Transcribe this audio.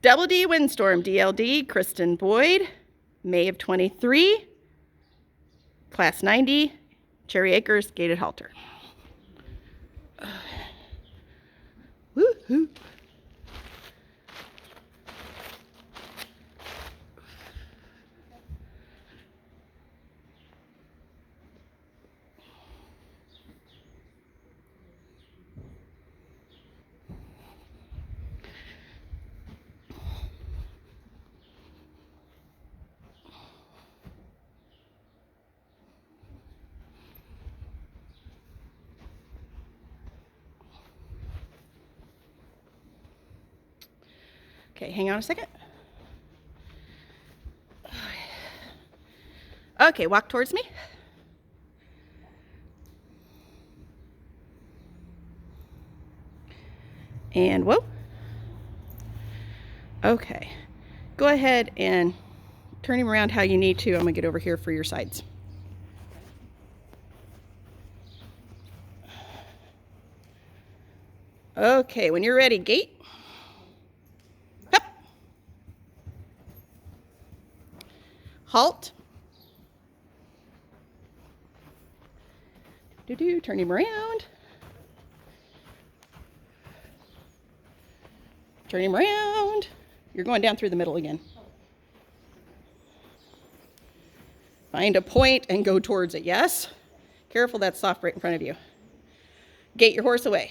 Double D windstorm, DLD, Kristen Boyd, May of 23, Class 90, Cherry Acres, gated halter. Woo-hoo. Okay, hang on a second. Okay, walk towards me. And whoa. Okay, go ahead and turn him around how you need to. I'm gonna get over here for your sides. Okay, when you're ready, gate. Up. Halt. Do-do, turn him around. Turn him around. You're going down through the middle again. Find a point and go towards it, yes? Careful, that's soft right in front of you. Gate your horse away.